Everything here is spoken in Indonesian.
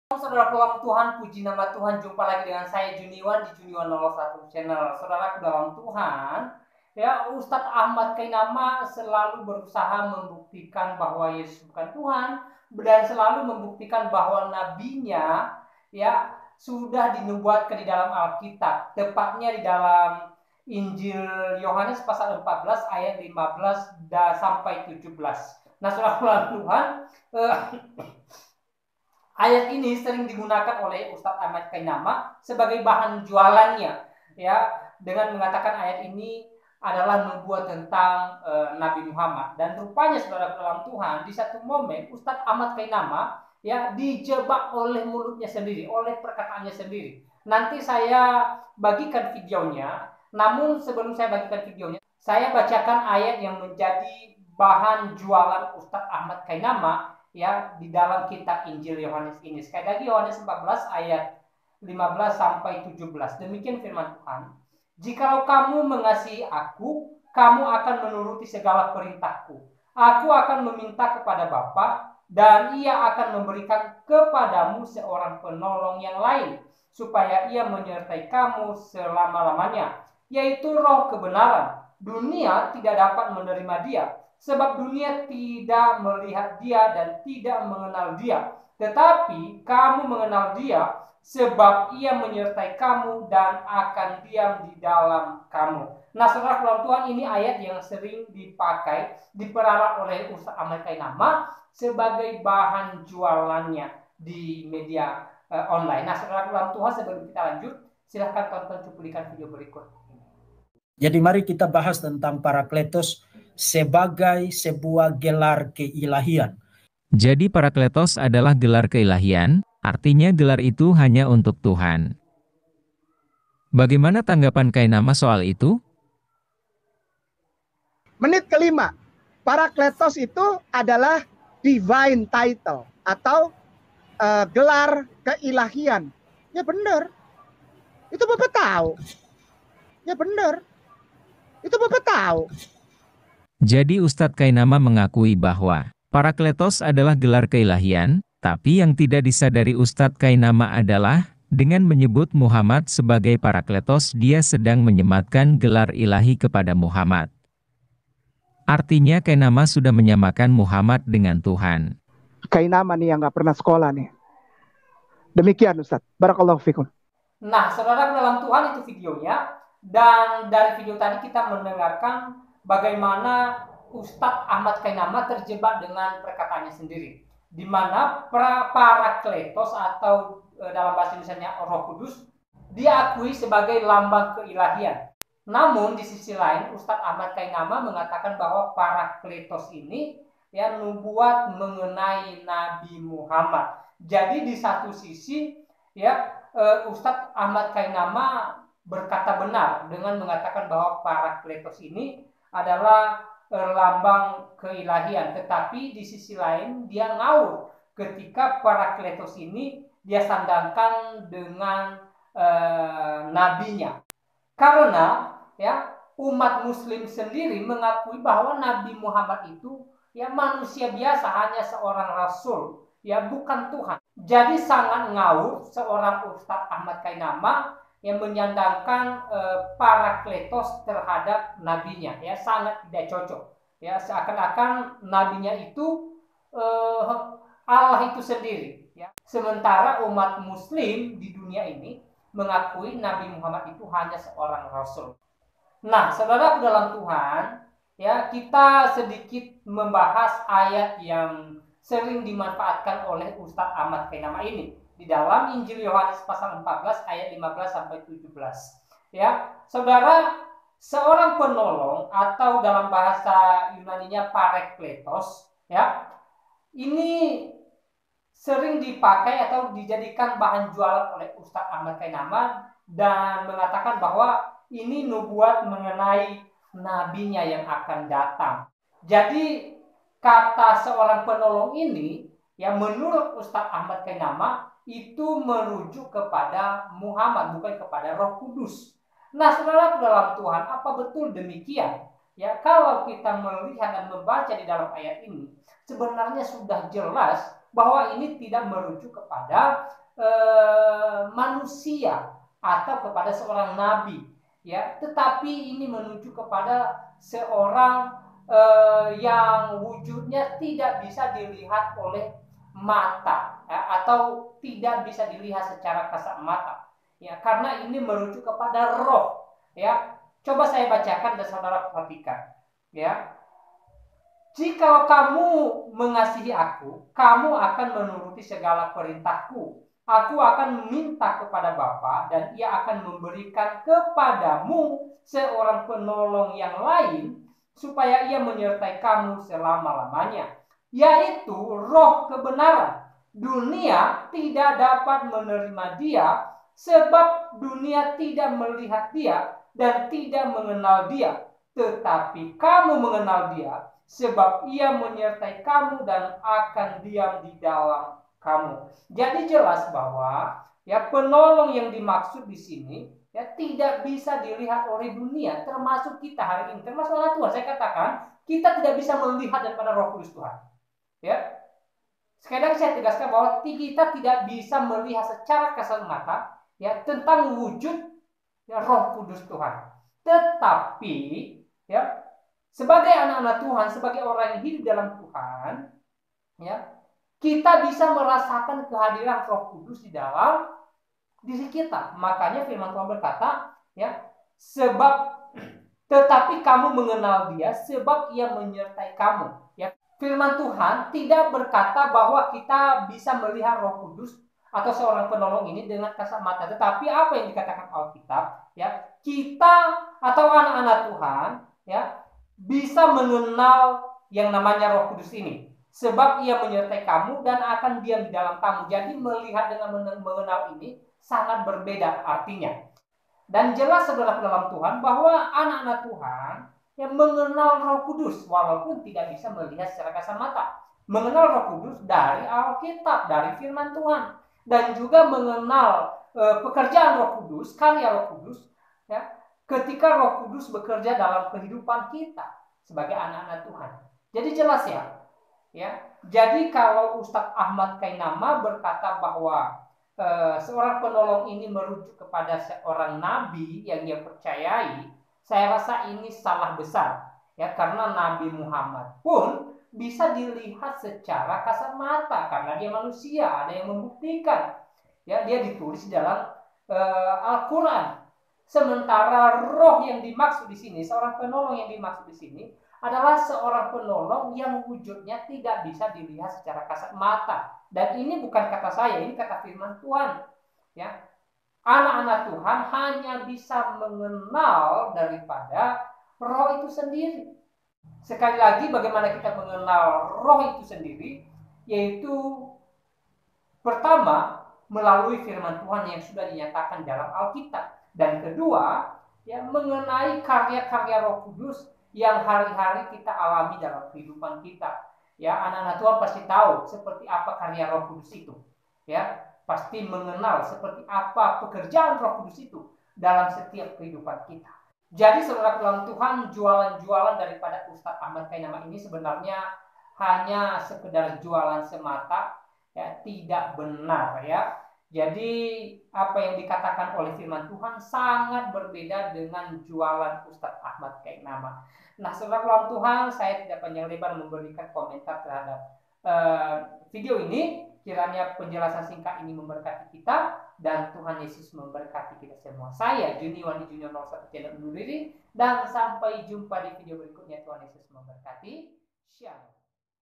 Saudara dalam Tuhan, puji nama Tuhan, jumpa lagi dengan saya Juniwan di Juniwan 01 Channel. Saudara dalam Tuhan, ya Ustadz Ahmad Kainama selalu berusaha membuktikan bahwa Yesus bukan Tuhan dan selalu membuktikan bahwa nabinya ya sudah dinubuatkan di dalam Alkitab, tepatnya di dalam Injil Yohanes pasal 14 ayat 15 sampai 17. Nah, saudara Tuhan, ayat ini sering digunakan oleh Ustadz Ahmad Kainama sebagai bahan jualannya, ya, dengan mengatakan ayat ini adalah nubuat tentang Nabi Muhammad. Dan rupanya saudara dalam Tuhan, di satu momen Ustadz Ahmad Kainama ya dijebak oleh mulutnya sendiri, oleh perkataannya sendiri. Nanti saya bagikan videonya. Namun sebelum saya bagikan videonya, saya bacakan ayat yang menjadi bahan jualan Ustadz Ahmad Kainama ya di dalam kitab Injil Yohanes ini. Sekali lagi Yohanes 14 ayat 15 sampai 17. Demikian firman Tuhan. Jikalau kamu mengasihi aku, kamu akan menuruti segala perintahku. Aku akan meminta kepada Bapa dan ia akan memberikan kepadamu seorang penolong yang lain supaya ia menyertai kamu selama-lamanya, yaitu Roh kebenaran. Dunia tidak dapat menerima dia sebab dunia tidak melihat dia dan tidak mengenal dia. Tetapi kamu mengenal dia sebab ia menyertai kamu dan akan diam di dalam kamu. Nah, saudara dalam Tuhan, ini ayat yang sering dipakai, diperalat oleh Ustadz Ahmad Kainama sebagai bahan jualannya di media online. Nah, saudara dalam Tuhan, sebelum kita lanjut, silahkan tonton cuplikan video berikut. Jadi mari kita bahas tentang Parakletos sebagai sebuah gelar keilahian. Jadi Parakletos adalah gelar keilahian, artinya gelar itu hanya untuk Tuhan. Bagaimana tanggapan Kainama soal itu? Menit kelima, Parakletos itu adalah divine title atau gelar keilahian. Ya benar. Itu Bapak tahu. Ya benar. Itu Bapak tahu. Jadi Ustadz Kainama mengakui bahwa Parakletos adalah gelar keilahian, tapi yang tidak disadari Ustadz Kainama adalah dengan menyebut Muhammad sebagai Parakletos dia sedang menyematkan gelar ilahi kepada Muhammad. Artinya Kainama sudah menyamakan Muhammad dengan Tuhan. Kainama nih yang nggak pernah sekolah nih. Demikian Ustadz. Barakallahu fikum. Nah, saudara dalam Tuhan, itu videonya. Dan dari video tadi kita mendengarkan bagaimana Ustadz Ahmad Kainama terjebak dengan perkataannya sendiri, di mana Parakletos atau dalam bahasa Indonesia Roh Kudus diakui sebagai lambang keilahian. Namun di sisi lain Ustadz Ahmad Kainama mengatakan bahwa Parakletos ini ya nubuat mengenai Nabi Muhammad. Jadi di satu sisi ya Ustadz Ahmad Kainama berkata benar dengan mengatakan bahwa Parakletos ini adalah lambang keilahian, tetapi di sisi lain dia ngawur ketika Parakletos ini dia sandangkan dengan nabinya, karena ya umat Muslim sendiri mengakui bahwa Nabi Muhammad itu ya manusia biasa, hanya seorang rasul, ya bukan Tuhan. Jadi sangat ngawur seorang Ustadz Ahmad Kainama yang menyandangkan Parakletos terhadap nabinya, ya sangat tidak cocok. Ya seakan-akan nabinya itu Allah itu sendiri. Ya. Sementara umat Muslim di dunia ini mengakui Nabi Muhammad itu hanya seorang rasul. Nah, saudara dalam Tuhan, ya kita sedikit membahas ayat yang sering dimanfaatkan oleh Ustadz Ahmad Kainama ini di dalam Injil Yohanes pasal 14 ayat 15 sampai 17. Ya, saudara, seorang penolong atau dalam bahasa Yunaninya Parakletos, ya. Ini sering dipakai atau dijadikan bahan jualan oleh Ustadz Ahmad Kainama dan mengatakan bahwa ini nubuat mengenai nabinya yang akan datang. Jadi kata seorang penolong ini yang menurut Ustadz Ahmad Kainama itu merujuk kepada Muhammad, bukan kepada Roh Kudus. Nah, saudara dalam Tuhan, apa betul demikian? Ya, kalau kita melihat dan membaca di dalam ayat ini, sebenarnya sudah jelas bahwa ini tidak merujuk kepada manusia atau kepada seorang nabi, ya, tetapi ini menuju kepada seorang yang wujudnya tidak bisa dilihat oleh mata, ya, atau tidak bisa dilihat secara kasat mata, ya, karena ini merujuk kepada roh, ya. Coba saya bacakan dan saudara perhatikan, ya. Jikalau kamu mengasihi aku, kamu akan menuruti segala perintahku. Aku akan meminta kepada Bapa dan ia akan memberikan kepadamu seorang penolong yang lain supaya ia menyertai kamu selama-lamanya, yaitu roh kebenaran. Dunia tidak dapat menerima dia sebab dunia tidak melihat dia dan tidak mengenal dia. Tetapi kamu mengenal dia sebab ia menyertai kamu dan akan diam di dalam kamu. Jadi jelas bahwa ya penolong yang dimaksud di sini ya tidak bisa dilihat oleh dunia, termasuk kita hari ini, termasuk anak Tuhan. Saya katakan kita tidak bisa melihat daripada Roh Kudus Tuhan. Ya, sekali lagi saya tegaskan bahwa kita tidak bisa melihat secara kasat mata ya tentang wujud ya Roh Kudus Tuhan. Tetapi ya sebagai anak-anak Tuhan, sebagai orang yang hidup dalam Tuhan, ya, kita bisa merasakan kehadiran Roh Kudus di dalam diri kita. Makanya firman Tuhan berkata, ya, tetapi kamu mengenal dia sebab ia menyertai kamu. Ya, firman Tuhan tidak berkata bahwa kita bisa melihat Roh Kudus atau seorang penolong ini dengan kasat mata. Tetapi apa yang dikatakan Alkitab, ya, kita atau anak-anak Tuhan, ya, bisa mengenal yang namanya Roh Kudus ini sebab ia menyertai kamu dan akan diam di dalam kamu. Jadi melihat dengan mengenal ini sangat berbeda artinya. Dan jelas saudara dalam Tuhan bahwa anak-anak Tuhan yang mengenal Roh Kudus walaupun tidak bisa melihat secara kasat mata. Mengenal Roh Kudus dari Alkitab, dari firman Tuhan, dan juga mengenal pekerjaan Roh Kudus, karya Roh Kudus, ya, ketika Roh Kudus bekerja dalam kehidupan kita sebagai anak-anak Tuhan. Jadi jelas ya. Jadi kalau Ustadz Ahmad Kainama berkata bahwa seorang penolong ini merujuk kepada seorang nabi yang dia percayai, saya rasa ini salah besar. Ya, karena Nabi Muhammad pun bisa dilihat secara kasat mata karena dia manusia, ada yang membuktikan. Ya, dia ditulis dalam Al-Qur'an. Sementara roh yang dimaksud di sini, seorang penolong yang dimaksud di sini adalah seorang penolong yang wujudnya tidak bisa dilihat secara kasat mata. Dan ini bukan kata saya, ini kata firman Tuhan. Ya, anak-anak Tuhan hanya bisa mengenal daripada roh itu sendiri. Sekali lagi, bagaimana kita mengenal roh itu sendiri? Yaitu pertama melalui firman Tuhan yang sudah dinyatakan dalam Alkitab. Dan kedua, ya, mengenai karya-karya Roh Kudus yang hari-hari kita alami dalam kehidupan kita. Ya, anak-anak Tuhan pasti tahu seperti apa karya Roh Kudus itu. Ya, pasti mengenal seperti apa pekerjaan Roh Kudus itu dalam setiap kehidupan kita. Jadi saudara dalam Tuhan, jualan-jualan daripada Ustadz Ahmad Kainama ini sebenarnya hanya sekedar jualan semata, ya, tidak benar ya. Jadi apa yang dikatakan oleh firman Tuhan sangat berbeda dengan jualan Ustadz Ahmad Kainama. Nah, saudara dalam Tuhan, saya tidak panjang lebar memberikan komentar terhadap video ini. Kiranya penjelasan singkat ini memberkati kita dan Tuhan Yesus memberkati kita semua. Saya Juni Wandi Junior 01 channel undur diri dan sampai jumpa di video berikutnya. Tuhan Yesus memberkati. Shalom.